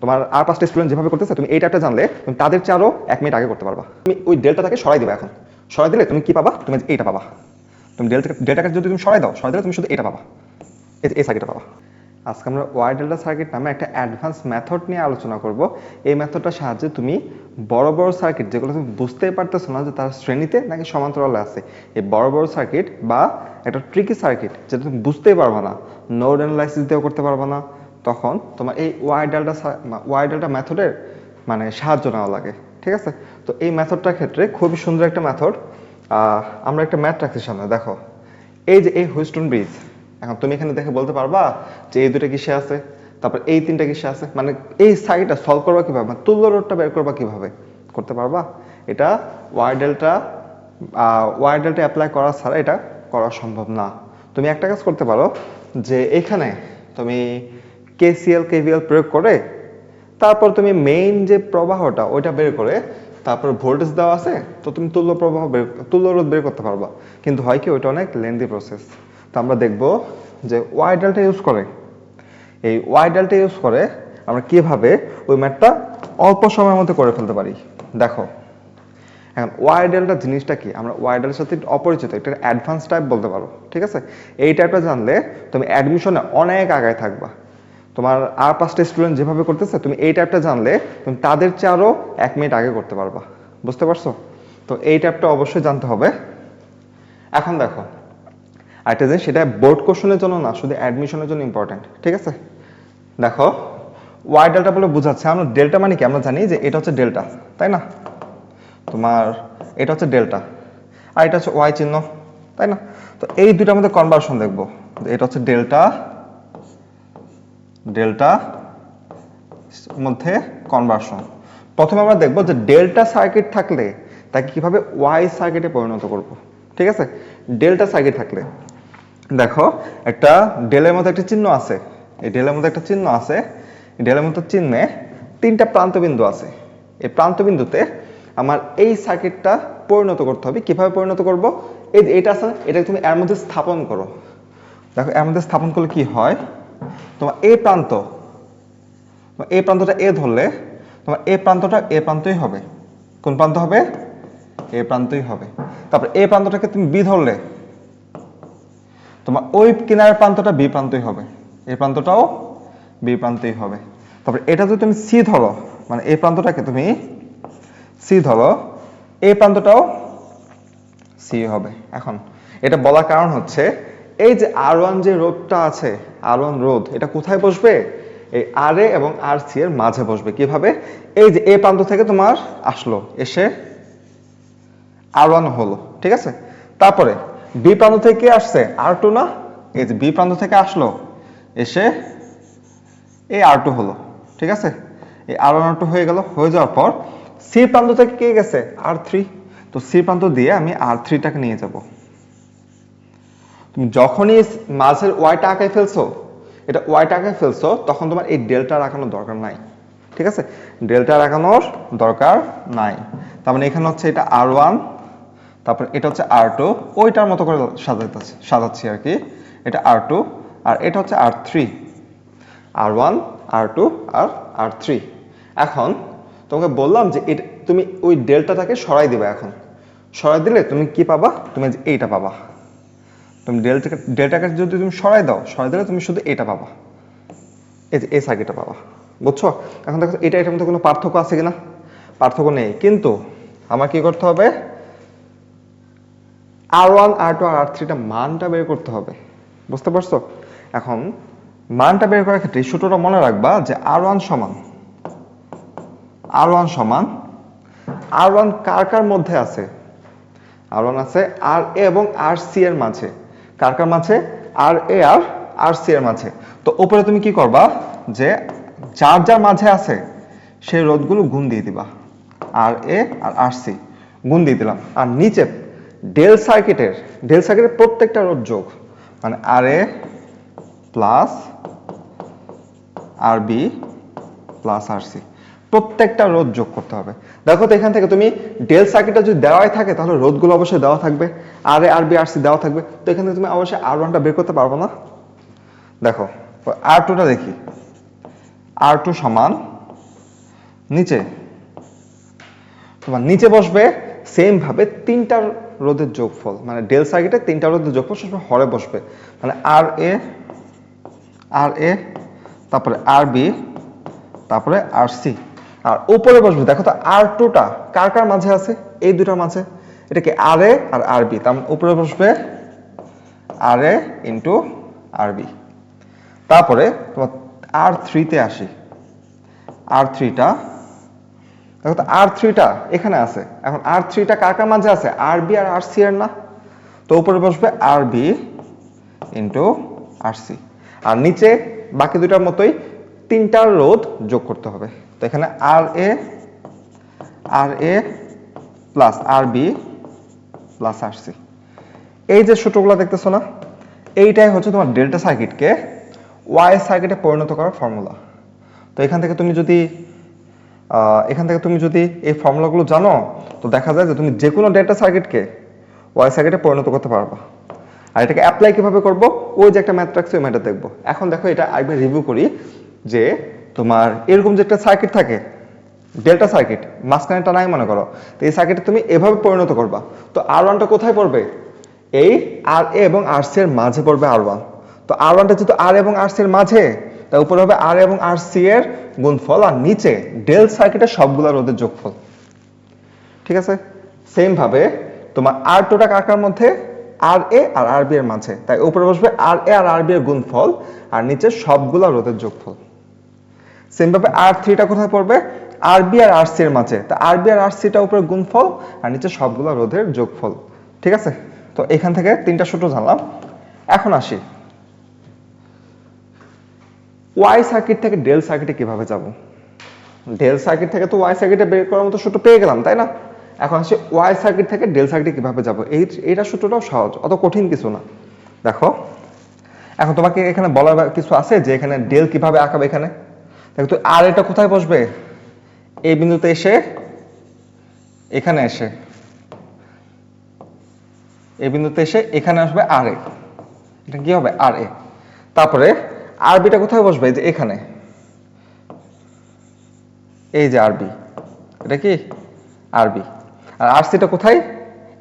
তোমার আর 5টা স্টুডেন্ট যেভাবে করতেছে তুমি এই টাইপটা জানলে তুমি তাদের চেয়ে আরো 1 মিনিট আগে করতে পারবা। তুমি ওই ডেল্টাটাকে সরাই দিবা এখন। সরাই দিলে তুমি কি পাবা? তুমি এইটা পাবা। তুমি ডেল্টাটাকে যদি তুমি সরাই দাও, সরাই দিলে তুমি শুধু এটা পাবা। এই সার্কিটটা পাবা। আজকে আমরা ওয়াই ডেল্টা সার্কিট নামে একটা অ্যাডভান্স মেথড নিয়ে আলোচনা করব। এই মেথডটার সাহায্যে তুমি বড় বড় সার্কিট যেগুলো তুমি বুঝতেই পারতেছো না যে তার শ্রেণীতে নাকি সমান্তরালে আছে, এই বড় বড় সার্কিট বা একটা ট্রিকি সার্কিট যেটা তুমি বুঝতেই পারবা না, নোড অ্যানালাইসিস দিয়েও করতে পারবা না, তখন তোমার এই ওয়াই ডেল্টা মেথডের মানে সাহায্য নেওয়া লাগে। ঠিক আছে? তো এই মেথডটার ক্ষেত্রে খুবই সুন্দর একটা মেথড। আমরা একটা ম্যাথ রাখছি সামনে, দেখো এই যে এই হুইস্টন ব্রিজ, এখন তুমি এখানে দেখে বলতে পারবা যে এই দুটো কিসে আছে, তারপর এই তিনটা কিসে আছে, মানে এই সাইডটা সলভ করবা কিভাবে, মানে তুল্য রোধটা বের করবা কিভাবে, করতে পারবা? এটা ওয়াই ডেল্টা অ্যাপ্লাই করা ছাড়া এটা করা সম্ভব না। তুমি একটা কাজ করতে পারো যে এখানে তুমি কেসিএল কেভিএল প্রয়োগ করে তারপর তুমি মেইন যে প্রবাহটা ওইটা বের করে তারপর ভোল্টেজ দেওয়া আছে, তো তুমি তুল্য রোধ বের করতে পারবা। কিন্তু হয় কি, ওইটা অনেক লেন্দি প্রসেস। তো আমরা দেখব যে ওয়াই ডেল্টা ইউজ করে, এই ওয়াই ডেল্টা ইউজ করে আমরা কিভাবে ওই ম্যাথটা অল্প সময়ের মধ্যে করে ফেলতে পারি। দেখো এখন ওয়াই ডেল্টা জিনিসটা কি, আমরা ওয়াই ডেল্টার সাথে অপরিচিত, এটা অ্যাডভান্স টাইপ বলতে পারো। ঠিক আছে? এই টাইপটা জানলে তুমি অ্যাডমিশনে অনেক আগায় থাকবা। তোমার আর 5টা স্টুডেন্ট যেভাবে করতেছে তুমি এই টাইপটা জানলে তুমি তাদের চেয়ে আরো 1 মিনিট আগে করতে পারবা। বুঝতে পারছো? তো এই টাইপটা অবশ্যই জানতে হবে। এখন দেখো আরেকটা জিনিস, সেটা বোর্ড কোশ্চেনের জন্য না, শুধু অ্যাডমিশনের জন্য ইম্পর্টেন্ট। ঠিক আছে? দেখো ওয়াই ডেল্টা বলে বোঝাচ্ছে, আমরা ডেল্টা মানে কি আমরা জানি যে এটা হচ্ছে ডেল্টা, তাই না? তোমার এটা হচ্ছে ডেল্টা আর এটা হচ্ছে ওয়াই চিহ্ন, তাই না? তো এই দুইটার মধ্যে কনভার্সন দেখবো, এটা হচ্ছে ডেল্টা মধ্যে কনভার্সন। প্রথমে আমরা দেখবো যে ডেল্টা সার্কিট থাকলে তাকে কিভাবে ওয়াই সার্কিটে পরিণত করব। ঠিক আছে? ডেল্টা সার্কিট থাকলে দেখো একটা ডেলের মধ্যে একটা চিহ্ন আছে, এই ডেলের মধ্যে একটা চিহ্ন আছে, এই ডেলের মধ্যে চিহ্নে 3টা প্রান্তবিন্দু আছে। এই প্রান্তবিন্দুতে আমার এই সার্কিটটা পরিণত করতে হবে। কিভাবে পরিণত করব? এই যে এটা আছে, এটাকে তুমি এর মধ্যে স্থাপন করো। দেখো এর মধ্যে স্থাপন করলে কি হয়, তোমার এই প্রান্তটা এ ধরলে তোমার এই প্রান্তটা এ প্রান্তই হবে। কোন প্রান্ত হবে? এ প্রান্তই হবে। তারপর এই প্রান্তটাকে তুমি বি ধরলে তোমার ওই কিনারের প্রান্তটা বি প্রান্তই হবে, এই প্রান্তটাও বি প্রান্তই হবে। তারপর এটা যদি তুমি সি ধরো, মানে এই প্রান্তটাকে তুমি সি ধরো, এই প্রান্তটাও সি হবে। এখন এটা বলার কারণ হচ্ছে এই যে R1 যে রোধটা আছে, R1 রোধ, এটা কোথায় বসবে? এই RA এবং RC এর মাঝে বসবে। কিভাবে? এই যে এই প্রান্ত থেকে তোমার আসলো, এসে R1 হলো। ঠিক আছে? তারপরে বি প্রান্ত থেকে আসছে R2 না, এই যে বি প্রান্ত থেকে আসলো এসে এই R2 হলো। ঠিক আছে? এই R1 R2 হয়ে গেল, হয়ে যাওয়ার পর সি প্রান্ত থেকে কে গেছে? R3। তো সি প্রান্ত দিয়ে আমি R3টাকে নিয়ে যাব। তুমি যখনই মাঝের ওয়াইটা আঁকায় ফেলছো, এটা ওয়াইটা আঁকায় ফেলছো, তখন তোমার এই ডেল্টা রাখানোর দরকার নাই। ঠিক আছে? ডেল্টা রাখানোর দরকার নাই। তার মানে এখানে হচ্ছে এটা R1, তারপর এটা হচ্ছে R2, ওইটার মতো করে সাজাচ্ছি আর কি। এটা R2 আর এটা হচ্ছে R3, R1 R2 আর R3। এখন তোমাকে বললাম যে তুমি ওই ডেল্টাটাকে সরাই দিবে। এখন সরাই দিলে তুমি কি পাবা? তুমি এইটা পাবা। তুমি ডেল্টাকে যদি তুমি সরাই দাও, সরাই দিলে তুমি শুধু এটা পাবা, এই যে এই সার্কিটটা পাবা। বুঝছো? এখন দেখো এটার মধ্যে কোনো পার্থক্য আছে কিনা? পার্থক্য নেই, কিন্তু আমার কি করতে হবে? R1 R2 আর R3টা মানটা বের করতে হবে। বুঝতে পারছো? এখন মানটা বের করার ক্ষেত্রে সূত্রটা মনে রাখবা যে R1 সমান R1 কার কার মধ্যে আছে? R1 আছে RA এবং RC এর মাঝে। কার কার মাঝে? RA আর RC এর মাঝে। তো উপরে তুমি কি করবা, যে যার যার মাঝে আছে সেই রোধগুলো গুণ দিয়ে দিবা, RA আর RC গুণ দিয়ে দিলাম। আর নিচে ডেল সার্কিটের প্রত্যেকটা রোধ যোগ, মানে RA plus RB plus RC, প্রত্যেকটা রোধ যোগ করতে হবে। দেখো তো এখান থেকে তুমি ডেল সার্কিটটা যদি দেওয়াই থাকে তাহলে রোধগুলো অবশ্যই দেওয়া থাকবে, RA RB RC দেওয়া থাকবে। তো এখান থেকে তুমি অবশ্যই R1টা বের করতে পারবে না। দেখো R2টা দেখি, R2 সমান নিচে তোমার নিচে বসবে সেম ভাবে তিনটার রোধের যোগফল, মানে ডেল সার্কিটে তিনটা রোধের যোগফল সবসময় হরে বসবে, মানে আর এ তারপরে আর বি তারপরে আর সি, আর উপরে বসবে দেখো তো আর টুটা কার কার মাঝে আছে, এই দুটার মাঝে, এটা কি আর এ আর আর বি, তার উপরে বসবে আর এ ইন্টু আর বি। তারপরে তোমার আর থ্রিতে আসি, আর থ্রিটা দেখো তো আর থ্রিটা এখানে আছে, এখন আর থ্রিটা কার কার মাঝে আছে, আর বি আর আর সি এর না, তো উপরে বসবে আর বি ইন্টু আর সি, আর নিচে বাকি দুটার মতোই তিনটার রোধ যোগ করতে হবে, তো এখানে আর এ প্লাস আর বি প্লাস আর সি। এই যে সূত্রগুলো দেখতেছো না, এইটাই হচ্ছে তোমার ডেল্টা সার্কিটকে ওয়াই সার্কিটে পরিণত করার ফর্মুলা। তো এখান থেকে তুমি যদি এই ফর্মুলাগুলো জানো, তো দেখা যায় যে তুমি যে কোনো ডেল্টা সার্কিটকে ওয়াই সার্কিটে পরিণত করতে পারবা। আর এটাকে অ্যাপ্লাই কিভাবে করব, ওই যে একটা ম্যাথ রাখছি ওই ম্যাথটা দেখবো। এখন দেখো এটা আরেকবার রিভিউ করি, যে তোমার এরকম যে একটা সার্কিট থাকে ডেল্টা সার্কিট, মাঝখানেটা নাই মনে করো, তো এই সার্কিটে তুমি এভাবে পরিণত করবা, তো আর ওয়ানটা কোথায় পড়বে, এই আর এ এবং আর সি এর মাঝে পড়বে আর ওয়ান, তো আর ওয়ানটা যেহেতু আর এবং আর সি এর মাঝে, তার উপরে হবে আর এবং আর সি এর গুণফল, আর নিচে ডেল সার্কিটের সবগুলা রোধের যোগফল। ঠিক আছে, সেম ভাবে তোমার আর টুটা কার মধ্যে, আর এ আর আর বি এর মাঝে, তাই উপরে বসবে আর এ আর আর বি এর গুণফল, আর নিচে সবগুলা রোধের যোগফল। সেম ভাবে আর থ্রিটা কোথায় পড়বে, আর বি আর আর সি এর মাঝে, তা আর বি আর আর সিটা উপরে গুণফল, আর নিচে সবগুলা রোধের যোগফল। ঠিক আছে, তো এখান থেকে তিনটা সূত্র জানলাম। এখন আসি ওয়াই সার্কিট থেকে ডেল সার্কিটে কিভাবে যাব। ডেল সার্কিট থেকে তো ওয়াই সার্কিটে বের করার মতো সূত্র পেয়ে গেলাম, তাই না? এখন আসি ওয়াই সার্কিট থেকে ডেল সার্কিটে কিভাবে যাব। এইটা সূত্রটাও সহজ, অত কঠিন কিছু না। দেখো এখন তোমাকে এখানে বলার কিছু আছে যে এখানে ডেল কিভাবে আঁকাবে। এখানে দেখো তো আর এটা কোথায় বসবে, এই বিন্দুতে এসে এখানে এসে এই বিন্দুতে এসে এখানে আসবে আর এ, এটা কি হবে আর এ। তারপরে আর বিটা কোথায় বসবে, যে এখানে, এই যে আর বি, এটা কি আর বি। আর আর সিটা কোথায়,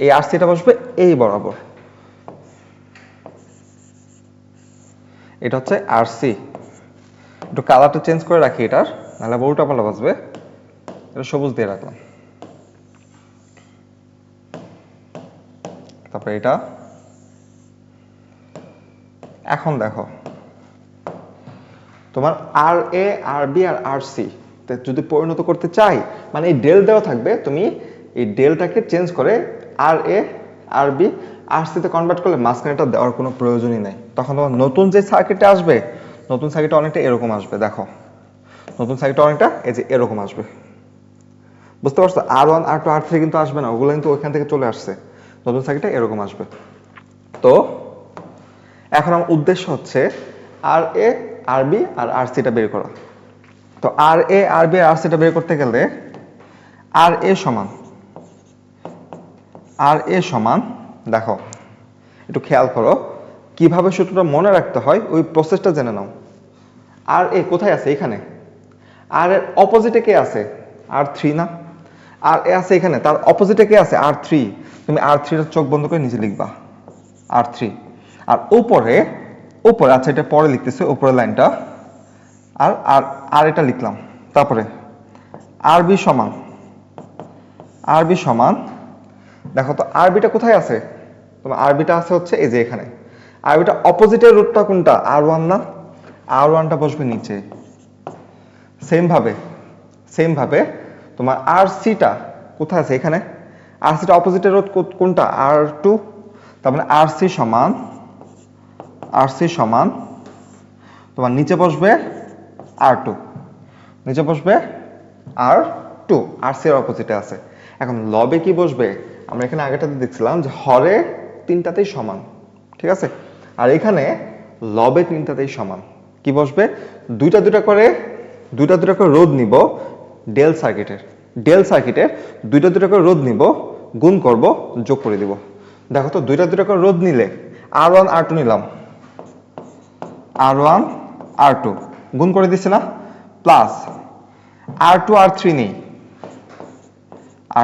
এই আর সিটা বসবে এই বরাবর, এটা হচ্ছে আর সি। একটু কালারটা চেঞ্জ করে রাখি এটার, নাহলে উল্টা পাল্টা বাজবে, এটা সবুজ দিয়ে রাখলাম। তারপরে এটা, এখন দেখো তোমার আর এ আর বি আর আর সি যদি পরিণত করতে চাই, মানে এই ডেল দেওয়া থাকবে, তুমি এই ডেলটাকে চেঞ্জ করে আর এ আর বি আর সি তে কনভার্ট করলে মাঝখানেটা দেওয়ার কোনো প্রয়োজনই নাই। তখন তোমার নতুন যে সার্কিটটা আসবে, নতুন সার্কিটটা অনেকটা এরকম আসবে। দেখো নতুন সার্কিটটা অনেকটা এই যে এরকম আসবে, বুঝতে পারছো? আর ওয়ান আর টু আর থ্রি কিন্তু আসবে না, ওগুলো কিন্তু ওইখান থেকে চলে আসছে। নতুন সার্কিটটা এরকম আসবে। তো এখন আমার উদ্দেশ্য হচ্ছে আর এ আর বি আর আর সিটা বের করা। তো আর এ আর বি আর সিটা বের করতে গেলে আর এ সমান দেখো একটু খেয়াল করো কিভাবে সূত্রটা মনে রাখতে হয়, ওই প্রসেসটা জেনে নাও। আর এ কোথায় আছে, এখানে। আর এর অপোজিটে কে আছে, আর থ্রি না। আর এ আছে এখানে, তার অপোজিটে কে আছে, আর থ্রি। তুমি আর থ্রিটা চোখ বন্ধ করে নিচে লিখবা আর থ্রি। আর উপরে আচ্ছা এটা পরে লিখতেছে উপরের লাইনটা, আর আর আর এটা লিখলাম। তারপরে আরবি সমান দেখো তো আরবিটা কোথায় আছে, তোমার আরবিটা আছে হচ্ছে এই যে এখানে। আরবিটা অপোজিটের রুটটা কোনটা, আর ওয়ান না, আর ওয়ানটা বসবে নিচে। সেম ভাবে তোমার আর সিটা কোথায় আছে, এখানে। আর সিটা অপোজিটের রুট কোনটা, আর টু। তার মানে আর সি সমান তোমার নিচে বসবে আর টু, নিচে বসবে আর টু, আর সি এর অপোজিটে আছে। এখন লবে কি বসবে, আমরা এখানে আগেটাতে দেখছিলাম যে হরে তিনটাতেই সমান, ঠিক আছে। আর এখানে লবে তিনটাতেই সমান, কি বসবে, দুইটা দুইটা করে রোধ নিব ডেল সার্কিটের দুইটা দুইটা করে রোধ নিব, গুণ করব, যোগ করে দিব। দেখো তো দুইটা দুইটা করে রোধ নিলে আর ওয়ান আর টু নিলাম, আর ওয়ান আর টু গুণ করে দিচ্ছে না, প্লাস R2 R3 নেই,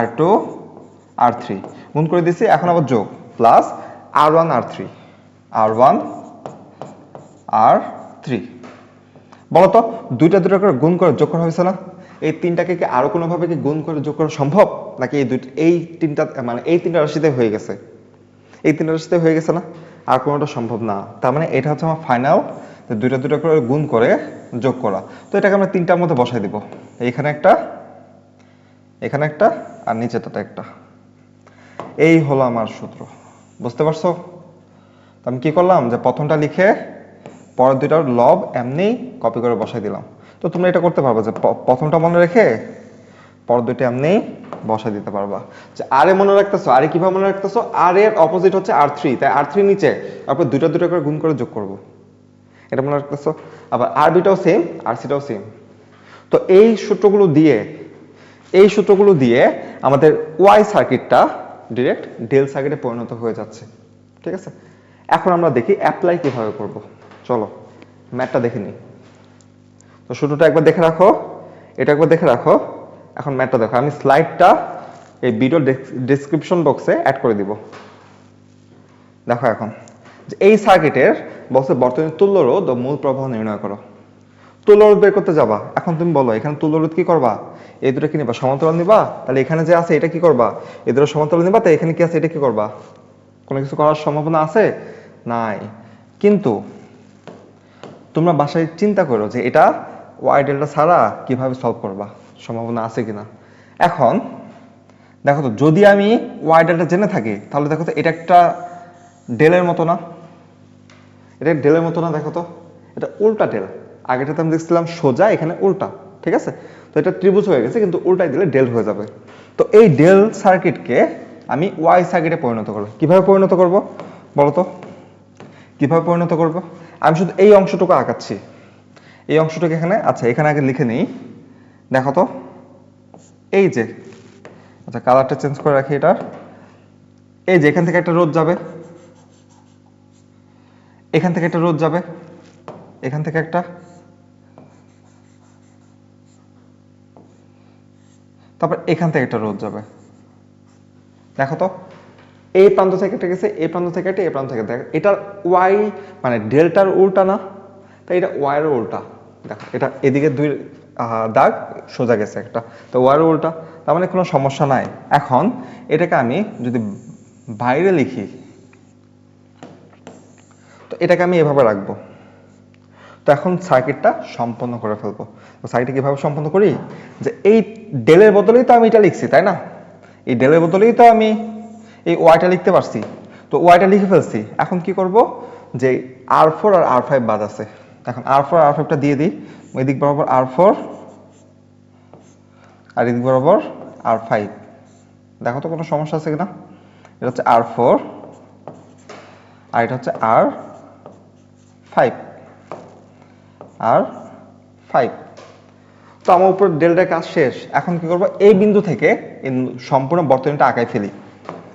R2 R3 গুণ করে দিছি, এখন আবার যোগ plus R1 R3, R1 R3। বলতো দুইটা দুইটা করে গুণ করে যোগ করা হয়েছে না? এই তিনটাকে কি আরো কোনোভাবে কি গুণ করে যোগ করা সম্ভব, নাকি এই তিনটা মানে এই তিনটা রাশিতে হয়ে গেছে? এই তিনটা রাশিতে হয়ে গেছে না, আর কোনোটা সম্ভব না। তার মানে এটা হচ্ছে আমার ফাইনাল, দুইটা দুইটা করে গুণ করে যোগ করা। তো এটাকে আমরা তিনটার মধ্যে বসাই দিব, এখানে একটা, এখানে একটা, আর নিচেটাতে একটা। এই হলো আমার সূত্র, বুঝতে পারছো? তো আমি কি করলাম যে প্রথমটা লিখে পরের দুইটার লব এমনি কপি করে বসাই দিলাম। তো তোমরা এটা করতে পারবে যে প্রথমটা মনে রেখে পরের দুইটা এমনি বসাই দিতে পারবা। যে আর এ মনে রাখতেছো, আর এ কিভাবে মনে রাখতেছো? আর এর অপোজিট হচ্ছে R3, তাই R3 নিচে, তারপর দুইটা দুইটা করে গুণ করে যোগ করব, এটা মনে রাখতেছো। আবার RB-টাও সেম, RC-টাও সেম। তো এই সূত্রগুলো দিয়ে আমাদের ওয়াই সার্কিটটা ডিরেক্ট ডেল সার্কিটে পরিণত হয়ে যাচ্ছে, ঠিক আছে? এখন আমরা দেখি অ্যাপ্লাই কিভাবে করব। চলো ম্যাথটা দেখে নিই। তো সূত্রটা একবার দেখে রাখো, এটা একবার দেখে রাখো। এখন ম্যাথটা দেখো, আমি স্লাইডটা এই ভিডিও ডেসক্রিপশন বক্সে অ্যাড করে দিব। দেখো এখন যে এই সার্কিটের বক্সে বর্তনীর তুল্য রোধ ও মূল প্রবাহ নির্ণয় করো। তুল্য রোধ বের করতে যাবা, এখন তুমি বলো এখানে তুল্য রোধ কি করবা? এই দুটো কি নিবা? সমান্তরাল নিবা? তাহলে এখানে যে আছে এটা কি করবা? এই দুটো সমান্তরাল নিবা, তাই এখানে কি আছে এটা কি করবা? কোনো কিছু করার সম্ভাবনা আছে? নাই। কিন্তু তোমরা বাসায় চিন্তা করো যে এটা ওয়াই ডেল্টা ছাড়া কিভাবে সলভ করবা, সম্ভাবনা আছে কিনা। এখন দেখো তো, যদি আমি ওয়াই ডেল্টা জেনে থাকি তাহলে দেখো তো এটা একটা ডেলের মতো না, এটা ডেলের মতো না। দেখো তো এটা উল্টা ডেল, আগেটাতে আমি দেখছিলাম সোজা, এখানে উল্টা, ঠিক আছে? তো এটা ত্রিভুজ হয়ে গেছে, কিন্তু উল্টাই দিলে ডেল হয়ে যাবে। তো এই ডেল সার্কিটকে আমি ওয়াই সার্কিটে পরিণত করব। কিভাবে পরিণত করব বলো তো? কিভাবে পরিণত করব? আমি শুধু এই অংশটুকু আঁকাচ্ছি, এই অংশটুকু এখানে, আচ্ছা এখানে আগে লিখে নিই। দেখো তো এই যে, আচ্ছা কালারটা চেঞ্জ করে রাখি এটার। এই যে এখান থেকে একটা রোধ যাবে, এখান থেকে একটা রোধ যাবে, এখান থেকে একটা, তারপর এখান থেকে একটা রোধ যাবে। দেখো তো এই প্রান্ত থেকে একটা গেছে, এই প্রান্ত থেকে একটা, এই প্রান্ত থেকে, দেখো এটা ওয়াই মানে ডেল্টার উল্টা না, তাই এটা ওয়াই এর উল্টা। দেখো এটা এদিকে দুই দাগ সোজা গেছে একটা, তো ওয়াই এর উল্টা, তার মানে কোনো সমস্যা নাই। এখন এটাকে আমি যদি বাইরে লিখি, তো এটাকে আমি এভাবে রাখবো। তো এখন সার্কিটটা সম্পন্ন করে ফেলবো। তো সার্কিটটা কিভাবে সম্পন্ন করি, যে এই ডেলের বদলেই তো আমি এটা লিখছি, তাই না? এই ডেলের বদলেই তো আমি এই ওয়াইটা লিখতে পারছি, তো ওয়াইটা লিখে ফেলছি। এখন কি করব, যে R4 আর R5 বাদ আছে, এখন R4 আর R5টা দিয়ে দিই। ওই দিক বরাবর R4 আর এদিক বরাবর R5। দেখো তো কোনো সমস্যা আছে কিনা? এটা হচ্ছে R4 আর এটা হচ্ছে R5, R5। তো আমার উপর ডেল্টার কাজ শেষ। এখন কি করব, এই বিন্দু থেকে সম্পূর্ণ বর্তনীটা আঁকাই ফেলি।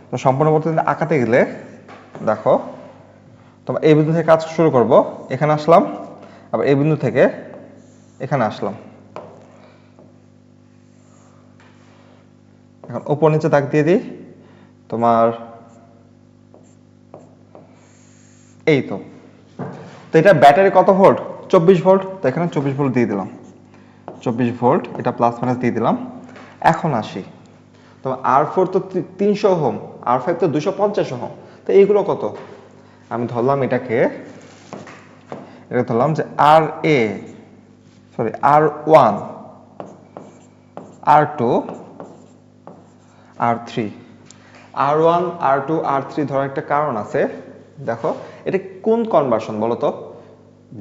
তো সম্পূর্ণ বর্তনীটা আঁকাতে গেলে দেখো তোমার এই বিন্দু থেকে কাজ শুরু করব, এখানে আসলাম, আবার এই বিন্দু থেকে এখানে আসলাম। এখন উপর নিচে দাগ দিয়ে দিই তোমার, এই তো। তো এটা ব্যাটারি কত ভোল্ট? 24 ভোল্ট, তো এখানে 24 ভোল্ট দিয়ে দিলাম, 24 ভোল্ট, এটা প্লাস মাইনাস দিয়ে দিলাম। এখন আসি, তো R4 তো 300 ওহম, R5 তো 250 ওহম, তো এইগুলো কত? আমি ধরলাম এটাকে, এটা ধরলাম যে R1 R2 R3। R1 R2 R3 ধরার একটা কারণ আছে। দেখো এটা কোন কনভার্সন বলো তো?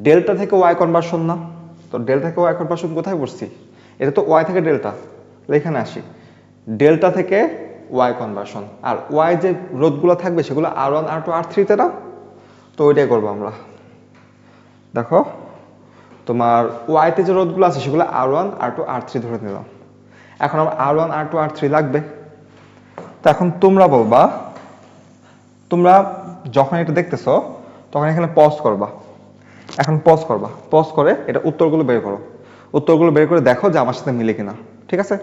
ডেল্টা থেকে ওয়াই কনভার্সন না? তো ডেল্টা থেকে ওয়াই কনভার্সন কোথায় বসছি? এটা তো ওয়াই থেকে ডেল্টা, এখানে আসি, ডেল্টা থেকে ওয়াই কনভার্সন। আর ওয়াই যে রোধগুলো থাকবে সেগুলো R1 R2 R3 তে না, তো ওইটাই করবো আমরা। দেখো তোমার ওয়াইতে যে রোধগুলো আছে সেগুলো R1 R2 R3 ধরে নিলাম। এখন আমার R1 R2 R3 লাগবে। তো এখন তোমরা বলবা, তোমরা যখন এটা দেখতেছো তখন এখানে পজ করবা, এখন পজ করবা, পজ করে এটা উত্তরগুলো বের করো। উত্তরগুলো বের করে দেখো যে আমার সাথে মিলে কিনা। ঠিক আছে,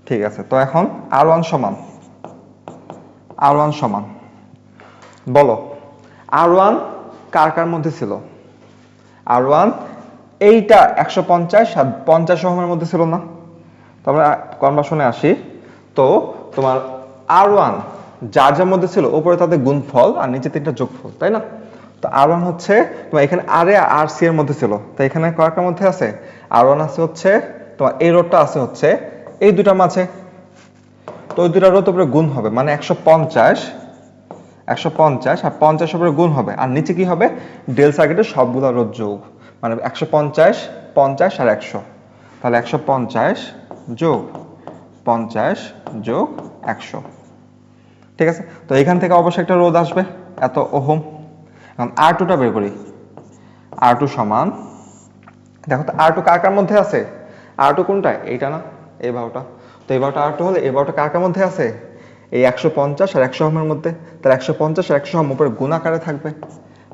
ঠিক আছে। তো এখন R1 সমান বলো R1 কার কার মধ্যে ছিল? R1 এইটা 150 আর 50 ওহমের মধ্যে ছিল না? তো আমরা কনভার্সনে আসি। তো তোমার R1 যার যার মধ্যে ছিল উপরে তাদের গুণফল আর নিচে তিনটা যোগফল, তাই না? তো R1 হচ্ছে তোমার এখানে R এ আর C এর মধ্যে ছিল, তো এখানে কয়টার মধ্যে আছে? R1 আছে হচ্ছে তোমার এই রোডটা আছে হচ্ছে এই দুটার মাঝে। তো ওই দুটা রোড উপরে গুণ হবে, মানে 150 আর 50 উপরে গুণ হবে, আর নিচে কি হবে? ডেল সার্কিটের সবগুলো রোধ যোগ, মানে 150 50 আর 100, তাহলে 150 যোগ 50 যোগ 100। ঠিক আছে, তো এখান থেকে অবশ্যই একটা রোধ আসবে এত ওহম। এখন R2 টা বের করি। R2 সমান, দেখো তো R2 কার কার মধ্যে আছে? R2 কোনটা? এইটা না, এই বাহুটা। তো এই বাহুটা R2 হলে এই বাহুটা কার কার মধ্যে আছে? এই 150 আর 100 ওহমের মধ্যে। তাহলে 150 আর 100 ওহম উপরে গুণ আকারে থাকবে,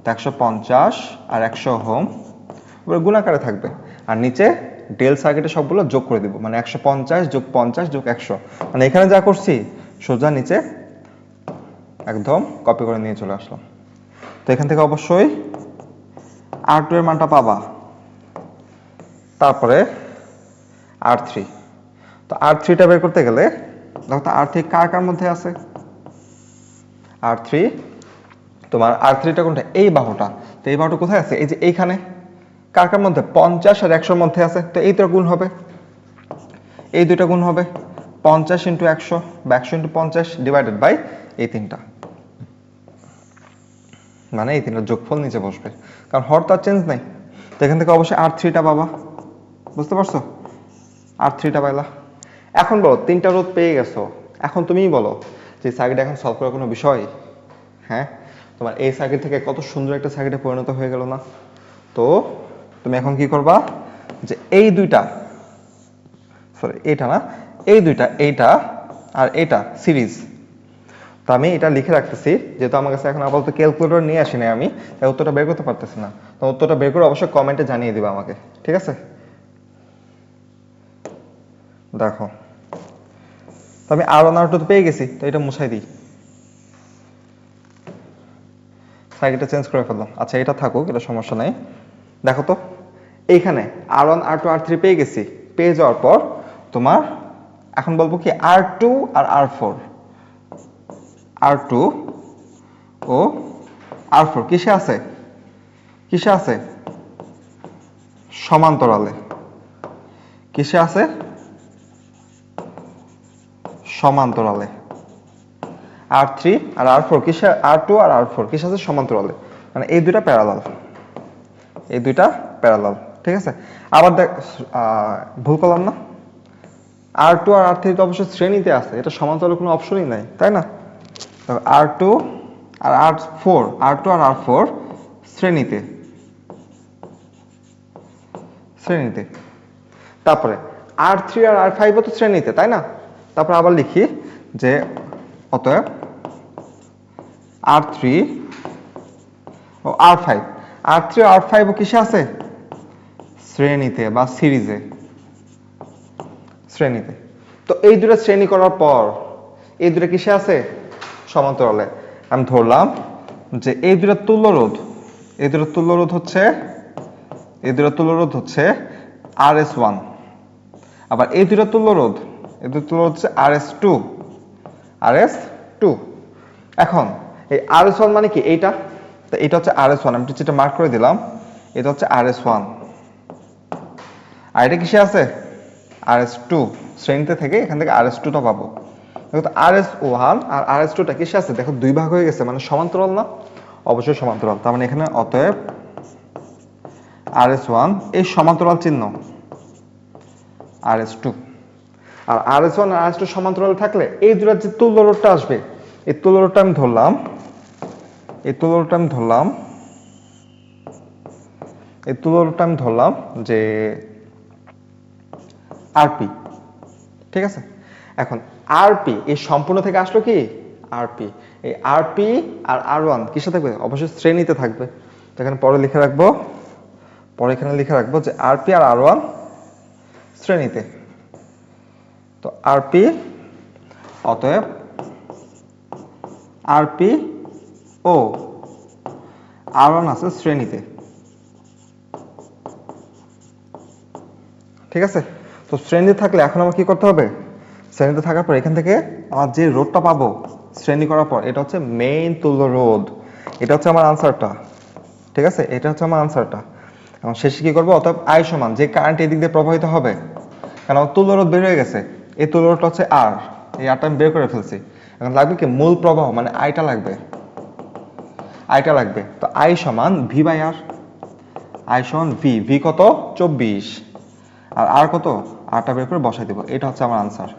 তো 150 আর 100 ওহম উপরে গুণ আকারে থাকবে, আর নিচে ডেল সার্কিটে সবগুলো যোগ করে দিব, মানে 150 যোগ 50 যোগ 100, মানে এখানে যা করছি সোজা নিচে একদম কপি করে নিয়ে চলে আসলাম। তো এখান থেকে অবশ্যই R2 এর মানটা পাবা, তারপরে R3। তো R3 টা বের করতে গেলে দেখো তো R3 কার কার মধ্যে আছে? R3 তোমার R3 টা কোনটা? এই বাহুটা। তো এই বাহুটা কোথায় আছে? এই যে এইখানে। কার কার মধ্যে? 50 আর 100 এর মধ্যে আছে। তো এই দুটো গুণ হবে, এই দুটো গুণ হবে 50 ইন্টু 100 বা 100 ইন্টু 50 ডিভাইডেড বাই এই তিনটা, মানে এই তিনটা যোগফল নিচে বসবে, কারণ হর তার চেঞ্জ নাই। তো এখান থেকে অবশ্যই R3 টা পাবা, বুঝতে পারছো? R3 টা পাইলা। এখন বলো তিনটা রোধ পেয়ে গেছো, এখন তুমিই বলো যে সার্কিট এখন সলভ করার কোনো বিষয়? হ্যাঁ, তোমার এই সার্কিট থেকে কত সুন্দর একটা সার্কিটে পরিণত হয়ে গেল না? তো তুমি এখন কি করবা, যে এই দুইটা, সরি এইটা না, এই দুইটা, এইটা আর এইটা সিরিজ। তো আমি এটা লিখে রাখতেছি, যেহেতু আমার কাছে এখন আপাতত ক্যালকুলেটর নিয়ে আসি নাই, আমি তাই উত্তরটা বের করতে পারতেছি না। তো উত্তরটা বের করে অবশ্যই কমেন্টে জানিয়ে দিবা আমাকে, ঠিক আছে? দেখো, তো আমি R1 R2 তো পেয়ে গেছি, তো এটা মুছাই দিই, সার্কিটটা চেঞ্জ করে ফেললাম। আচ্ছা এটা থাকুক, এটা সমস্যা নাই। দেখো তো এইখানে R1 R2 R3 পেয়ে গেছি, পেয়ে যাওয়ার পর তোমার এখন বলবো কি R2 আর R4, R2 ও R4 কিসে আছে? কিসে আছে? সমান্তরালে। কিসে আছে? সমান্তরালে। R3 আর R4 কিসে? R2 আর R4 কিসে আছে? সমান্তরালে, মানে এই দুইটা প্যারালাল, এই দুইটা প্যারালাল। ঠিক আছে, আবার দেখ ভুল করলাম না? R2 আর R3 তো অবশ্যই শ্রেণীতে আছে, এটা সমান্তরালে কোনো অপশনই নাই, তাই না? R2 আর R4, R2 আর R4 শ্রেণীতে, শ্রেণীতে। তারপরে R3 আর R5 ও তো শ্রেণীতে, তাই না? তারপরে আবার লিখি যে অতএব R3 ও R5, R3 ও R5 ও কিসে আছে? শ্রেণীতে বা সিরিজে, শ্রেণীতে। তো এই দুটো শ্রেণী করার পর এই দুটো কিসে আছে? সমান্তরালে। আমি ধরলাম যে এই দুটো তুল্য রোধ, এই দুটো তুল্য রোধ হচ্ছে, এই দুটো তুল্য রোধ হচ্ছে RS1, আবার এই দুটো তুল্য রোধ, এই দুটো তুল্য রোধ হচ্ছে RS2, RS2। এখন এই RS1 মানে কি? এইটা, তো এটা হচ্ছে RS1, আমি যেটা মার্ক করে দিলাম, এটা হচ্ছে RS1, আর এটা কিসে আছে? RS2, শ্রেণীতে থেকে এখান থেকে RS2 টা পাবো। দেখো তো RS1 আর RS2 টা কিসে আছে? দেখো দুই ভাগ হয়ে গেছে, মানে সমান্তরাল না? অবশ্যই সমান্তরাল, তার মানে এখানে অতএব RS1 এই সমান্তরাল চিহ্ন, RS2, আর RS1 আর RS2 সমান্তরাল থাকলে এই দুটার যে তুল্য রোধটা আসবে, এই তুল্য রোধটা আমি ধরলাম, এই তুল্য রোধটা আমি ধরলাম, এই তুল্য রোধটা আমি ধরলাম যে RP। ঠিক আছে, এখন RP এই সম্পূর্ণ থেকে আসলো কি? RP, এই RP আর R1 কিসে থাকবে? অবশ্যই শ্রেণীতে থাকবে। তো এখানে পরে লিখে রাখবো, পরে এখানে লিখে রাখবো যে RP আর R1 শ্রেণীতে। তো আরপি, অতএব আরপি ও R1 আছে শ্রেণীতে। ঠিক আছে, তো শ্রেণীতে থাকলে এখন আমার কি করতে হবে, শ্রেণীতে থাকার পর এখান থেকে আমার যে রোধটা পাবো শ্রেণী করার পর, এটা হচ্ছে মেইন তুল্য রোধ। এটা হচ্ছে আমার আনসারটা। ঠিক আছে, এটা হচ্ছে আমার আনসারটা। এখন শেষে কি করবো, অতএব আই সমান যে কারেন্ট এদিক দিয়ে প্রবাহিত হবে, কারণ আমার তুল্য রোধ বের হয়ে গেছে, এই তুল্য রোধটা হচ্ছে আর, এই আরটা আমি বের করে ফেলছি। এখন লাগবে কি মূল প্রবাহ, মানে আইটা লাগবে, আইটা লাগবে। তো আই সমান ভি বাই আর, আই সমান ভি, ভি কত 24, আর আর কত, আরটা বের করে বসাই দেবো। এটা হচ্ছে আমার আনসার।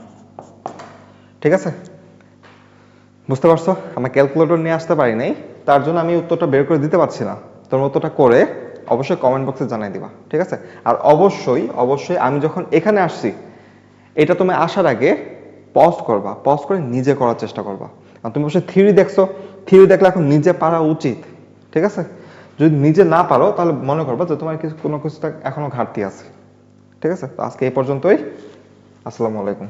ঠিক আছে, বুঝতে পারছো, আমি ক্যালকুলেটর নিয়ে আসতে পারি নাই, তার জন্য আমি উত্তরটা বের করে দিতে পারছি না। তোমরা উত্তরটা করে অবশ্যই কমেন্ট বক্সে জানাই দিবা। ঠিক আছে, আর অবশ্যই অবশ্যই আমি যখন এখানে আসছি, এটা তুমি আসার আগে পজ করবা, পজ করে নিজে করার চেষ্টা করবা। আর তুমি অবশ্যই থিওরি দেখছো, থিওরি দেখলে এখন নিজে পারা উচিত। ঠিক আছে, যদি নিজে না পারো তাহলে মনে করবা যে তোমার কিছু কোনো কিছুটা এখনো ঘাটতি আছে। ঠিক আছে, তো আজকে এই পর্যন্তই। আসসালামু আলাইকুম।